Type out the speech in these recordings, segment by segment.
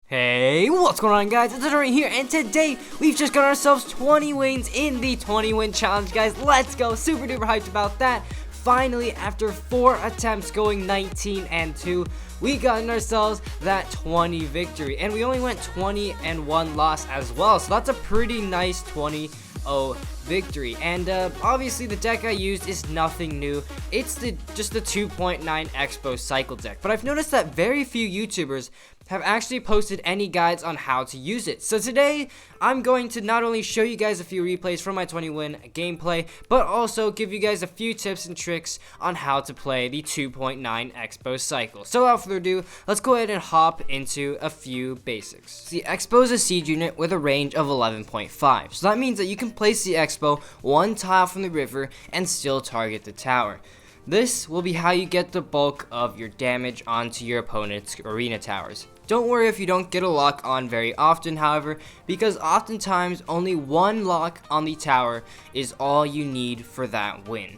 Hey, what's going on, guys? It's Danilo here, and today we've just got ourselves 20 wins in the 20 win challenge, guys. Let's go. Super duper hyped about that. Finally, after 4 attempts going 19 and 2, we got ourselves that 20 victory, and we only went 20 and 1 loss as well, so that's a pretty nice 20-0 victory. And obviously the deck I used is nothing new. It's just the 2.9 Expo cycle deck, but I've noticed that very few YouTubers have actually posted any guides on how to use it. So today I'm going to not only show you guys a few replays from my 20 win gameplay, but also give you guys a few tips and tricks on how to play the 2.9 Expo cycle. So without further ado, let's go ahead and hop into a few basics. The Expo is a siege unit with a range of 11.5, so that means that you can place the Expo one tile from the river and still target the tower. This will be how you get the bulk of your damage onto your opponent's arena towers. Don't worry if you don't get a lock on very often, however, because oftentimes only one lock on the tower is all you need for that win.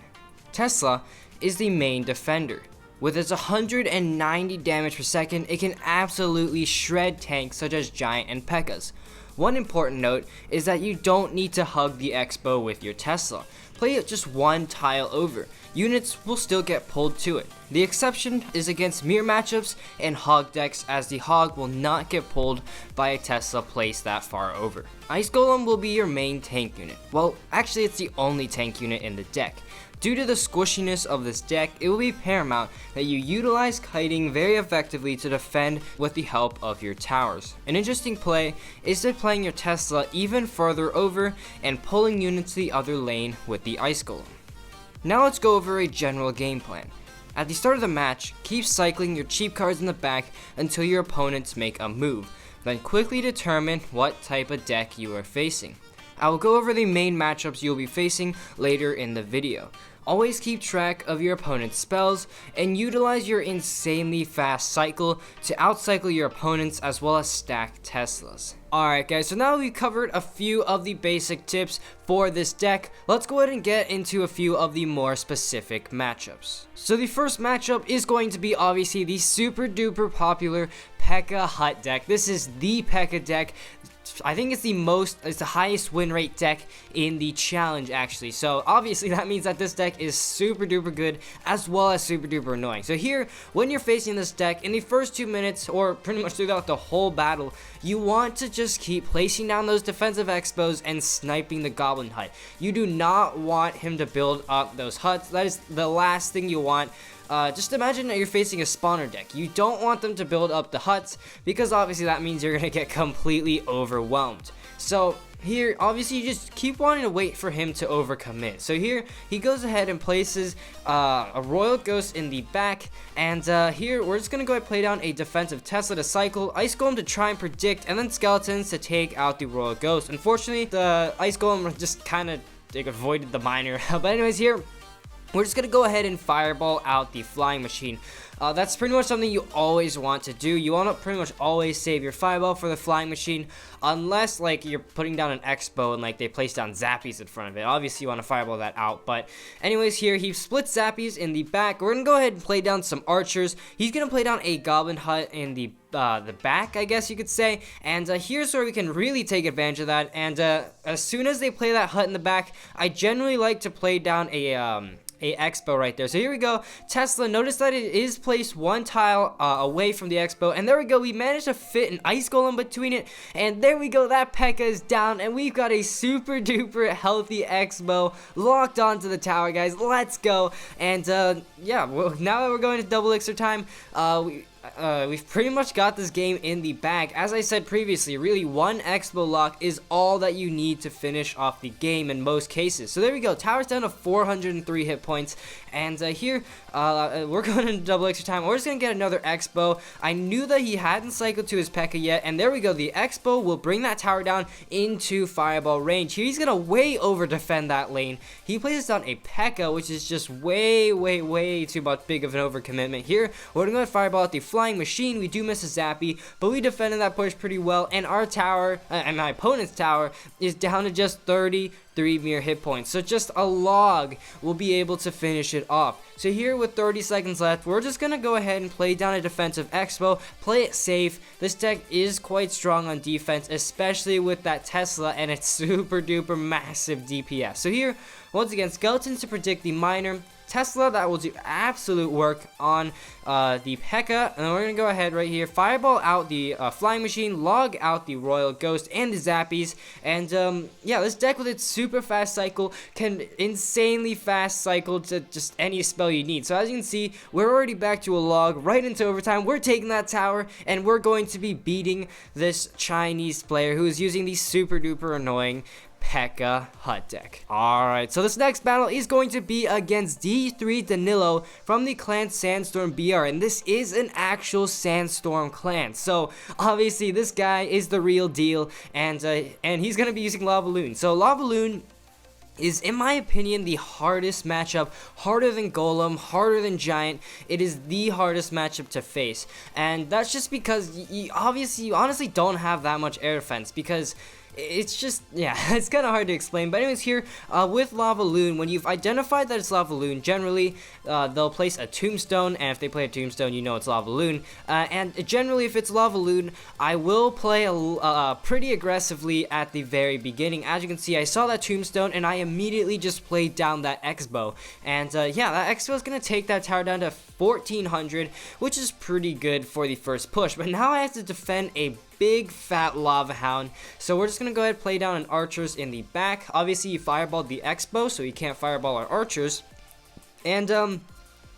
Tesla is the main defender. With its 190 damage per second, it can absolutely shred tanks such as Giant and Pekkas. One important note is that you don't need to hug the Expo with your Tesla. Play it just one tile over. Units will still get pulled to it. The exception is against mirror matchups and hog decks, as the hog will not get pulled by a Tesla placed that far over. Ice Golem will be your main tank unit. Well, actually it's the only tank unit in the deck. Due to the squishiness of this deck, it will be paramount that you utilize kiting very effectively to defend with the help of your towers. An interesting play is to playing your Tesla even further over and pulling units to the other lane with the Ice Golem. Now let's go over a general game plan. At the start of the match, keep cycling your cheap cards in the back until your opponents make a move, then quickly determine what type of deck you are facing. I will go over the main matchups you will be facing later in the video. Always keep track of your opponent's spells and utilize your insanely fast cycle to outcycle your opponents as well as stack Teslas. Alright guys, so now we've covered a few of the basic tips for this deck. Let's go ahead and get into a few of the more specific matchups. So the first matchup is going to be obviously the super duper popular Pekka Hut deck. This is the Pekka deck. I think it's the highest win rate deck in the challenge actually. So obviously that means that this deck is super duper good as well as super duper annoying. So here, when you're facing this deck, in the first 2 minutes or pretty much throughout the whole battle, you want to just keep placing down those defensive expos and sniping the goblin hut. You do not want him to build up those huts. That is the last thing you want. Just imagine that you're facing a spawner deck. You don't want them to build up the huts because obviously that means you're going to get completely overwhelmed. So here, obviously you just keep wanting to wait for him to overcommit. So here, he goes ahead and places a Royal Ghost in the back. And here, we're just going to go ahead and play down a defensive Tesla to cycle, Ice Golem to try and predict, and then Skeletons to take out the Royal Ghost. Unfortunately, the Ice Golem just kind of avoided the miner. But anyways, here, we're just going to go ahead and fireball out the flying machine. That's pretty much something you always want to do. You want to pretty much always save your fireball for the flying machine, unless like you're putting down an Expo and like they place down Zappies in front of it. Obviously you want to fireball that out. But anyways, here he splits Zappies in the back. We're going to go ahead and play down some archers. He's going to play down a goblin hut in the back, I guess you could say. And here's where we can really take advantage of that. And as soon as they play that hut in the back, I generally like to play down a Expo right there. So here we go. Tesla, notice that it is placed one tile away from the Expo, and there we go. We managed to fit an Ice Golem between it, and there we go. That Pekka is down, and we've got a super duper healthy Expo locked onto the tower, guys. Let's go. And yeah, well, now that we're going to double elixir time, we've pretty much got this game in the bag. As I said previously, really one Expo lock is all that you need to finish off the game in most cases. So there we go, tower's down to 403 hit points, and here we're going into double elixir time. We're just gonna get another Expo. I knew that he hadn't cycled to his Pekka yet, and there we go. The Expo will bring that tower down into fireball range. Here he's gonna way over defend that lane. He places down a Pekka, which is just way too much big of an overcommitment. Here we're gonna fireball at the Flying Machine, we do miss a Zappy, but we defended that push pretty well, and our tower, and my opponent's tower, is down to just 33 mere hit points. So just a log will be able to finish it off. So here with 30 seconds left, we're just going to go ahead and play down a defensive Expo, play it safe. This deck is quite strong on defense, especially with that Tesla and its super duper massive DPS. So here, once again, Skeletons to predict the Miner, Tesla that will do absolute work on the Pekka, and then we're gonna go ahead right here, Fireball out the Flying Machine, log out the Royal Ghost and the Zappies, and yeah, this deck with its super fast cycle can insanely fast cycle to just any spell you need. So as you can see, we're already back to a log, right into overtime. We're taking that tower, and we're going to be beating this Chinese player who is using the super duper annoying Pekka HUD deck. Alright, so this next battle is going to be against D3 Danilo from the clan Sandstorm BR, and this is an actual Sandstorm clan. So obviously this guy is the real deal, and he's gonna be using Lava Loon. So Lava Loon is, in my opinion, the hardest matchup, harder than Golem, harder than Giant. It is the hardest matchup to face, and that's just because you honestly don't have that much air defense, because it's just, yeah, it's kind of hard to explain. But anyways, here with Lava Loon, when you've identified that it's Lava Loon, generally they'll place a Tombstone, and if they play a Tombstone, you know it's Lava Loon. And generally, if it's Lava Loon, I will play pretty aggressively at the very beginning. As you can see, I saw that Tombstone, and I immediately just played down that Expo. And yeah, that Expo is going to take that tower down to 1400, which is pretty good for the first push. But now I have to defend a big fat Lava Hound, so we're just gonna go ahead and play down an Archers in the back. Obviously, you fireballed the Expo, so you can't fireball our Archers. And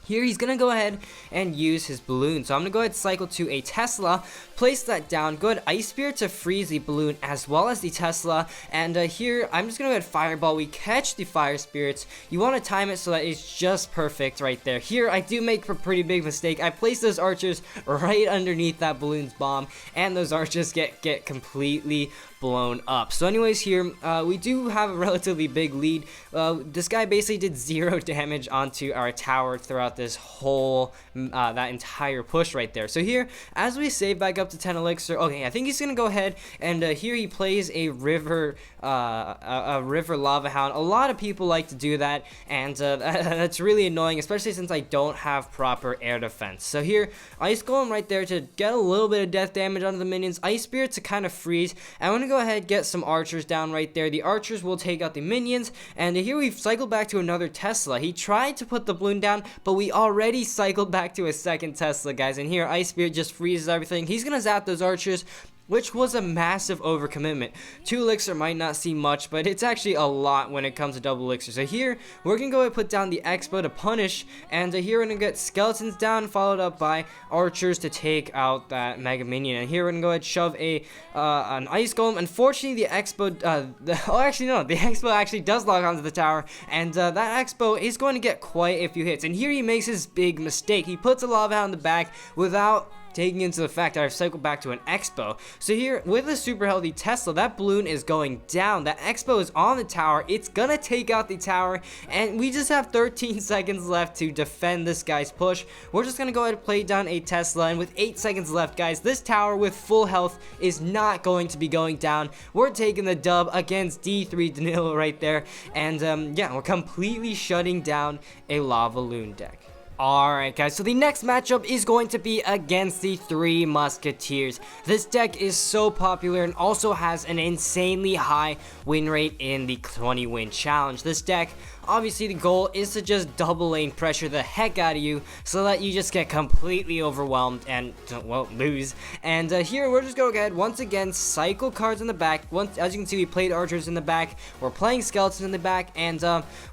here he's gonna go ahead and use his balloon. So I'm gonna go ahead and cycle to a Tesla, place that down, go ahead Ice Spear to freeze the balloon as well as the Tesla, and here I'm just gonna go ahead fireball. We catch the Fire Spirits. You want to time it so that it's just perfect right there. Here I do make a pretty big mistake. I place those Archers right underneath that balloon's bomb, and those Archers get completely blown up. So anyways, here we do have a relatively big lead. This guy basically did 0 damage onto our tower throughout this whole that entire push right there. So here, as we save back up to 10 elixir, okay, I think he's gonna go ahead and here he plays a river Lava Hound. A lot of people like to do that, and that's really annoying, especially since I don't have proper air defense. So here, Ice Golem right there to get a little bit of death damage onto the minions, Ice Spirit to kind of freeze. I want to go ahead get some Archers down right there. The Archers will take out the minions, and here we've cycled back to another Tesla. He tried to put the balloon down, but we already cycled back to a second Tesla, guys, and here Ice Spirit just freezes everything. He's gonna zap those Archers, which was a massive overcommitment. 2 elixir might not seem much, but it's actually a lot when it comes to double elixir. So here, we're going to go ahead and put down the Expo to punish, and here we're going to get Skeletons down, followed up by Archers to take out that Mega Minion. And here we're going to go ahead and shove an Ice Golem. Unfortunately, the Expo, the Expo actually does log onto the tower, and that Expo is going to get quite a few hits. And here he makes his big mistake. He puts a Lava Hound in the back without taking into the fact that I've cycled back to an Expo. So here, with a super healthy Tesla, that balloon is going down. That Expo is on the tower. It's gonna take out the tower, and we just have 13 seconds left to defend this guy's push. We're just gonna go ahead and play down a Tesla, and with 8 seconds left, guys, this tower with full health is not going to be going down. We're taking the dub against D3 Danilo right there, and yeah, we're completely shutting down a Lava Loon deck. Alright guys, so the next matchup is going to be against the 3 Musketeers. This deck is so popular and also has an insanely high win rate in the 20 win challenge. This deck, obviously the goal is to just double lane pressure the heck out of you so that you just get completely overwhelmed and, well, lose. And here we're just going to go ahead, once again, cycle cards in the back. As you can see, we played Archers in the back, we're playing Skeletons in the back, and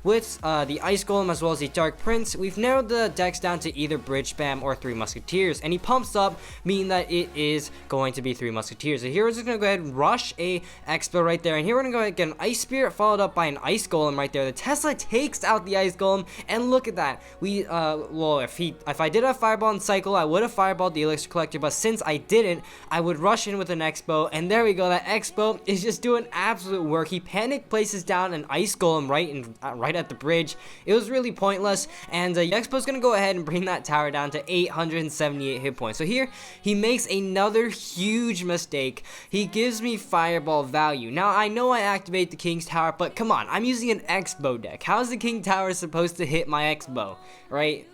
with the Ice Golem as well as the Dark Prince, we've narrowed the decks down to either Bridge Spam or 3 Musketeers, and he pumps up, meaning that it is going to be 3 Musketeers. So here we're just going to go ahead and rush a Expo right there, and here we're going to go ahead and get an Ice Spirit followed up by an Ice Golem right there. The Tesla takes out the Ice Golem, and look at that. We well, if I did have Fireball and Cycle, I would have Fireballed the Elixir Collector, but since I didn't, I would rush in with an Expo, and there we go. That Expo is just doing absolute work. He panic places down an Ice Golem right at the bridge. It was really pointless, and the Expo's gonna gonna go ahead and bring that tower down to 878 hit points. So here, he makes another huge mistake. He gives me fireball value. Now, I know I activate the King's Tower, but come on, I'm using an X-bow deck. How is the King Tower supposed to hit my X-bow, right?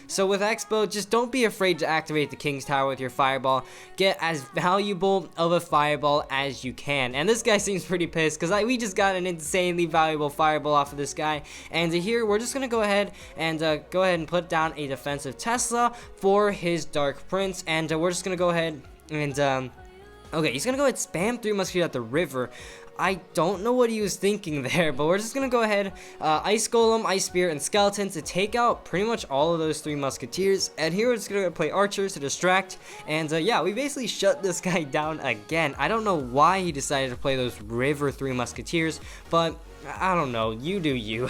So with X-bow, just don't be afraid to activate the King's Tower with your fireball. Get as valuable of a fireball as you can. And this guy seems pretty pissed because we just got an insanely valuable fireball off of this guy. And here, we're just going to go ahead and put down a defensive Tesla for his Dark Prince. And we're just going to go ahead and... okay, he's going to go ahead and spam 3 Musketeers at the river. I don't know what he was thinking there, but we're just going to go ahead, Ice Golem, Ice Spear, and Skeleton to take out pretty much all of those 3 Musketeers. And here we're just going to play Archers to distract. And yeah, we basically shut this guy down again. I don't know why he decided to play those River 3 Musketeers, but... I don't know, you do you.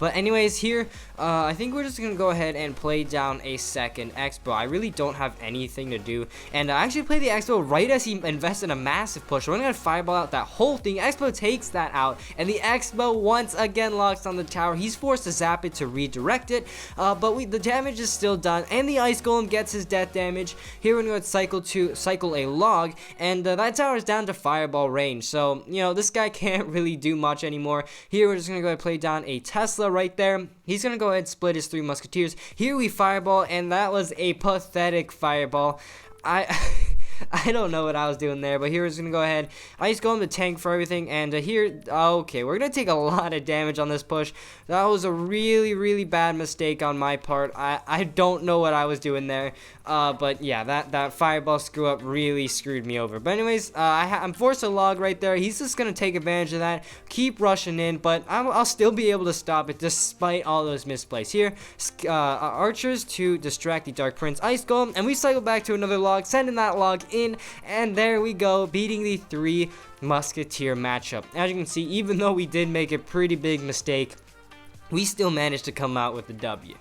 But anyways, here, I think we're just going to go ahead and play down a second X-bow. I really don't have anything to do. And I actually play the X-bow right as he invests in a massive push. We're going to fireball out that whole thing. X-bow takes that out. And the X-bow once again locks on the tower. He's forced to zap it to redirect it. But the damage is still done. And the Ice Golem gets his death damage. Here we're going to cycle a log. And that tower is down to fireball range. So, you know, this guy can't really do much anymore. Here we're just going to go ahead and play down a Tesla right there. He's going to go ahead and split his 3 Musketeers. Here we fireball, and that was a pathetic fireball. I don't know what I was doing there, but here we're just going to go ahead. Ice Golem to tank for everything, and here, okay, we're going to take a lot of damage on this push. That was a really, really bad mistake on my part. I don't know what I was doing there, but yeah, that fireball screw up really screwed me over. But anyways, I'm forced to log right there. He's just going to take advantage of that, keep rushing in, but I'll still be able to stop it despite all those misplays. Here, Archers to distract the Dark Prince Ice Golem, and we cycle back to another log, sending that log in, and there we go, beating the 3 Musketeer matchup. As you can see, even though we did make a pretty big mistake, we still managed to come out with the W.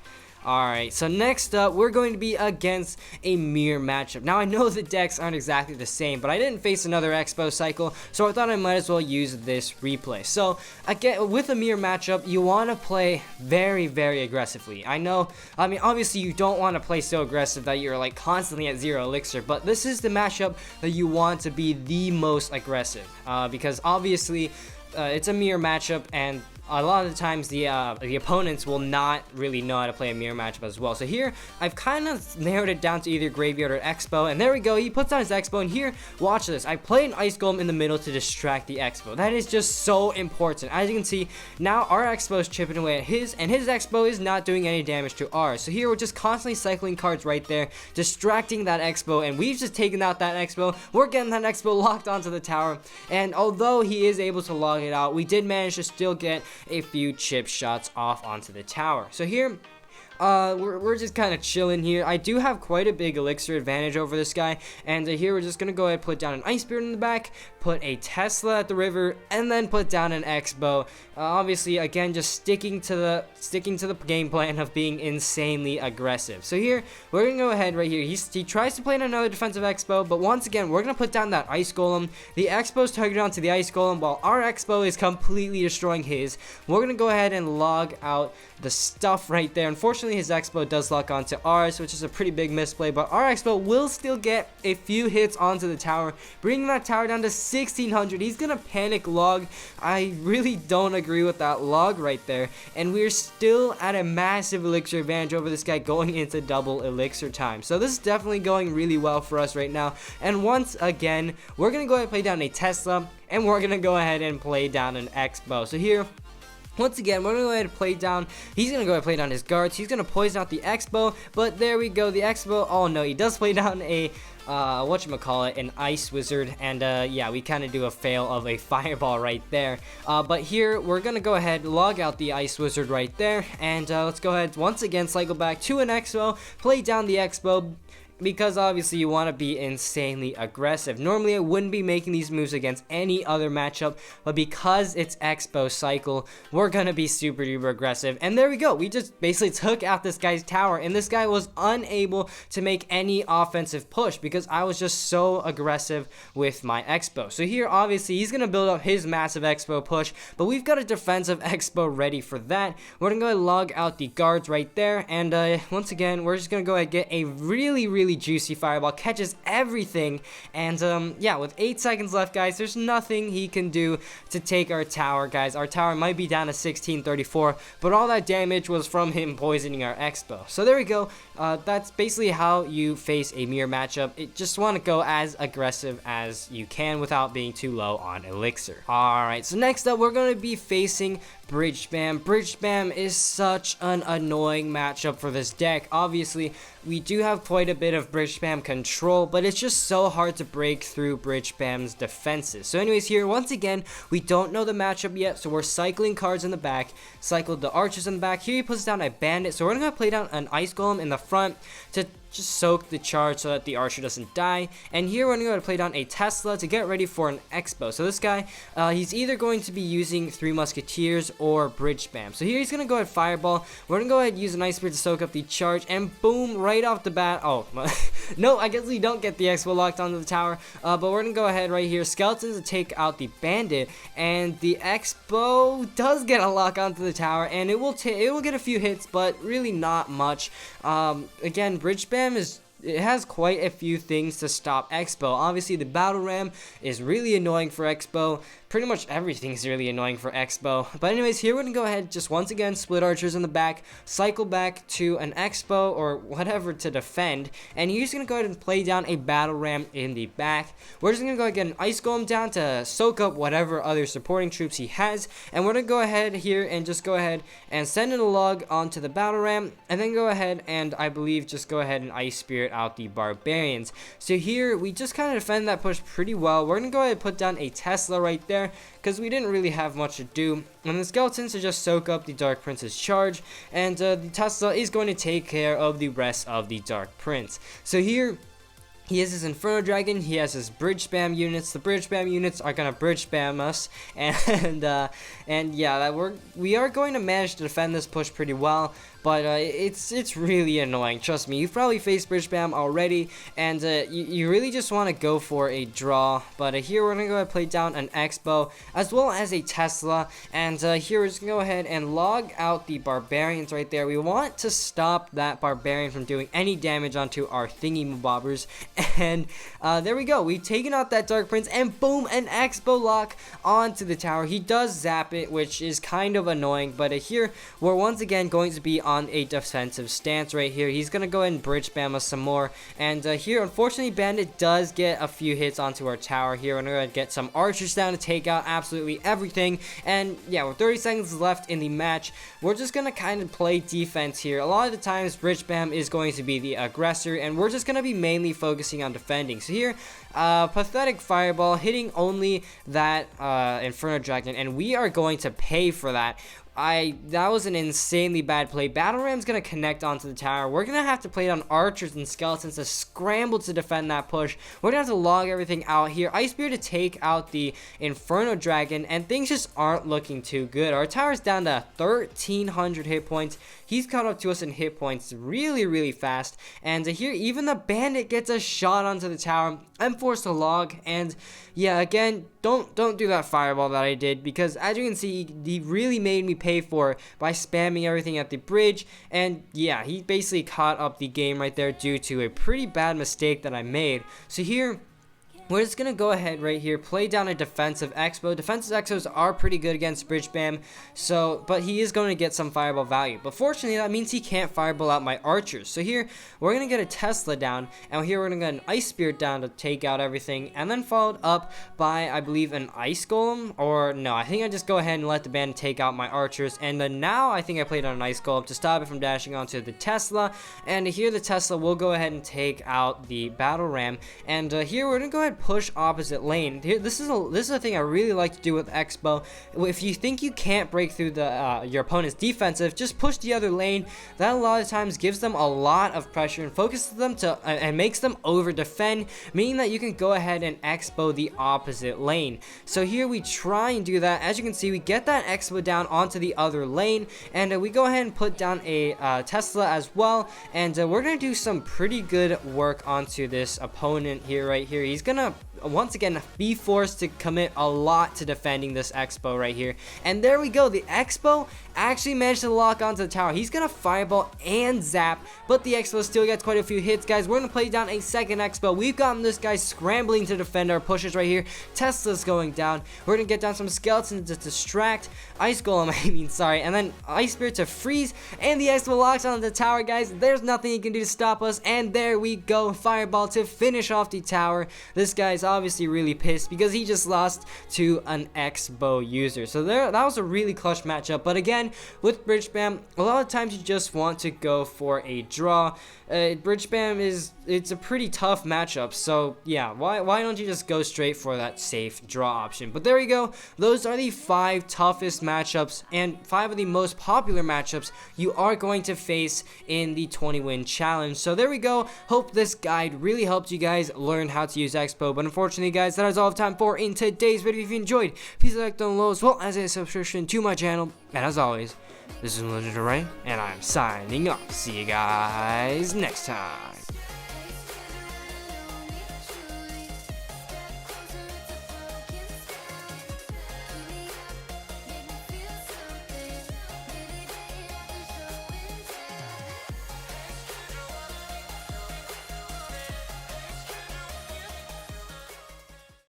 Alright, so next up, we're going to be against a mirror matchup. Now, I know the decks aren't exactly the same, but I didn't face another Expo cycle, so I thought I might as well use this replay. So, again, with a mirror matchup, you want to play very, very aggressively. I mean, obviously, you don't want to play so aggressive that you're, like, constantly at 0 elixir, but this is the matchup that you want to be the most aggressive, because obviously, it's a mirror matchup, and a lot of the times the opponents will not really know how to play a mirror matchup as well. So here, I've kind of narrowed it down to either Graveyard or Expo, and there we go, he puts down his Expo, and here, watch this, I play an Ice Golem in the middle to distract the Expo. That is just so important. As you can see, now our Expo is chipping away at his, and his Expo is not doing any damage to ours. So here, we're just constantly cycling cards right there, distracting that Expo, and we've just taken out that Expo. We're getting that Expo locked onto the tower, and although he is able to log it out, we did manage to still get a few chip shots off onto the tower. So here, we're just kind of chilling here. I do have quite a big elixir advantage over this guy, and here we're just gonna go ahead and put down an Ice Spirit in the back, put a Tesla at the river, and then put down an X-bow. Obviously, again, just sticking to the game plan of being insanely aggressive. So here, we're gonna go ahead right here. He tries to play in another defensive X-bow, but once again, we're gonna put down that Ice Golem. The X-bow's targeted onto the Ice Golem, while our X-bow is completely destroying his. We're gonna go ahead and log out the stuff right there. Unfortunately, his X-bow does lock onto ours, which is a pretty big misplay, but our X-bow will still get a few hits onto the tower, bringing that tower down to 1600. He's gonna panic log. I really don't agree with that log right there, and we're still at a massive elixir advantage over this guy going into double elixir time. So this is definitely going really well for us right now, and once again, we're gonna go ahead and play down a Tesla, and we're gonna go ahead and play down an X-bow. So here, once again, we're going to go ahead and play down, he's going to go ahead and play down his guards, he's going to poison out the X-bow, but there we go, the X-bow, oh no, he does play down a, whatchamacallit, an Ice Wizard, and yeah, we kind of do a fail of a Fireball right there, but here, we're going to go ahead, log out the Ice Wizard right there, and let's go ahead, once again, cycle back to an X-bow, play down the X-bow, because obviously you want to be insanely aggressive. Normally I wouldn't be making these moves against any other matchup, but because it's Expo cycle, we're gonna be super duper aggressive. And there we go, we just basically took out this guy's tower, and this guy was unable to make any offensive push because I was just so aggressive with my Expo. So here obviously he's gonna build up his massive Expo push, but we've got a defensive Expo ready for that. We're gonna go ahead and log out the guards right there, and once again we're just gonna go ahead and get a really juicy fireball, catches everything, and yeah, with 8 seconds left, guys, there's nothing he can do to take our tower, guys. Our tower might be down to 1634, but all that damage was from him poisoning our Expo. So there we go. That's basically how you face a mirror matchup. It just want to go as aggressive as you can without being too low on elixir. Alright, so next up we're going to be facing Bridge Spam. Bridge Spam is such an annoying matchup for this deck. Obviously, we do have quite a bit of Bridge Spam control, but it's just so hard to break through Bridge Spam's defenses. So anyways, here, once again, we don't know the matchup yet, so we're cycling cards in the back, cycled the archers in the back. Here he puts down a bandit, so we're going to play down an ice golem in the front to just soak the charge so that the archer doesn't die. And here we're going to play down a Tesla to get ready for an Expo. So this guy, he's either going to be using 3 Musketeers or Bridge Spam. So here he's going to go ahead Fireball. We're going to go ahead and use an Ice Spear to soak up the charge, and boom, right off the bat. Oh, no, I guess we don't get the Expo locked onto the tower, but we're going to go ahead right here, Skeletons to take out the bandit, and the Expo does get a lock onto the tower, and it will get a few hits, but really not much. Again, Bridge Spam it has quite a few things to stop Expo. Obviously, the Battle Ram is really annoying for Expo. Pretty much everything is really annoying for Expo. But anyways, here we're going to go ahead, just once again, split archers in the back, cycle back to an Expo or whatever to defend, and he's going to go ahead and play down a Battle Ram in the back. We're just going to go ahead and get an Ice Golem down to soak up whatever other supporting troops he has, and we're going to go ahead here and just go ahead and send in a log onto the Battle Ram, and then go ahead and, I believe, just go ahead and Ice Spirit out the Barbarians. So here, we just kind of defend that push pretty well. We're going to go ahead and put down a Tesla right there, because we didn't really have much to do, and the Skeletons to just soak up the Dark Prince's charge, and the Tesla is going to take care of the rest of the Dark Prince. So here, he has his Inferno Dragon, he has his Bridge Spam units. The Bridge Spam units are gonna Bridge Spam us, and yeah, we are going to manage to defend this push pretty well, but it's really annoying. Trust me, you've probably faced Bridge Spam already, and you really just want to go for a draw. But here we're gonna go ahead and play down an Expo as well as a Tesla, and here we're just gonna go ahead and log out the Barbarians right there. We want to stop that Barbarian from doing any damage onto our thingy bobbers. And there we go, we've taken out that Dark Prince, and boom, an Expo lock onto the tower. He does zap it, which is kind of annoying, but here we're once again going to be on a defensive stance right here. He's gonna go ahead and Bridge Spam us some more, and here unfortunately Bandit does get a few hits onto our tower. Here we're gonna get some archers down to take out absolutely everything, and yeah, with 30 seconds left in the match, we're just gonna kind of play defense here. A lot of the times Bridge Spam is going to be the aggressor, and we're just gonna be mainly focusing on defending. So here, pathetic Fireball hitting only that Inferno Dragon, and we are going to pay for that. That was an insanely bad play. Battle Ram's gonna connect onto the tower. We're gonna have to play on archers and skeletons to scramble to defend that push. We're gonna have to log everything out here. Ice Spear to take out the Inferno Dragon, and things just aren't looking too good. Our tower's down to 1,300 hit points. He's caught up to us in hit points really fast, and here even the Bandit gets a shot onto the tower. I'm forced to log, and yeah, again, don't do that Fireball that I did, because as you can see, he really made me pay for it by spamming everything at the bridge. And yeah, he basically caught up the game right there due to a pretty bad mistake that I made. So here, we're just going to go ahead right here, play down a defensive Expo. Defensive Expos are pretty good against Bridge Spam, but he is going to get some Fireball value. But fortunately, that means he can't Fireball out my archers. So here, we're going to get a Tesla down, and here we're going to get an Ice Spear down to take out everything, and then followed up by, I believe, an Ice Golem, or no, I think I just go ahead and let the Bandit take out my archers, and then now I think I played on an Ice Golem to stop it from dashing onto the Tesla, and here the Tesla will go ahead and take out the Battle Ram, and here we're going to go ahead push opposite lane. Here, this is a thing I really like to do with Expo. If you think you can't break through the your opponent's defensive, just push the other lane. That a lot of times gives them a lot of pressure and focuses them to and makes them over defend, meaning that you can go ahead and Expo the opposite lane. So here we try and do that. As you can see, we get that Expo down onto the other lane, and we go ahead and put down a Tesla as well, and we're gonna do some pretty good work onto this opponent here. Right here, he's gonna once again be forced to commit a lot to defending this Expo right here, and there we go. The Expo actually managed to lock onto the tower. He's gonna fireball and zap, but the Expo still gets quite a few hits, guys. We're gonna play down a second Expo. We've gotten this guy scrambling to defend our pushes right here. Tesla's going down. We're gonna get down some skeletons to distract Ice Golem, I mean, sorry, and then Ice Spirit to freeze, and the Expo locks onto the tower, guys. There's nothing he can do to stop us, and there we go. Fireball to finish off the tower. This guy's obviously really pissed because he just lost to an Expo user. So that was a really clutch matchup. But again, with bridge spam, a lot of times you just want to go for a draw. Bridge spam it's a pretty tough matchup, so yeah, why don't you just go straight for that safe draw option? But there you go. Those are the 5 toughest matchups and 5 of the most popular matchups you are going to face in the 20-win challenge. So there we go. Hope this guide really helped you guys learn how to use Expo. But unfortunately, guys, that is all I have time for in today's video. If you enjoyed, please like down below, as well as a subscription to my channel. And as always, this is Legendaray, and I'm signing off. See you guys next time.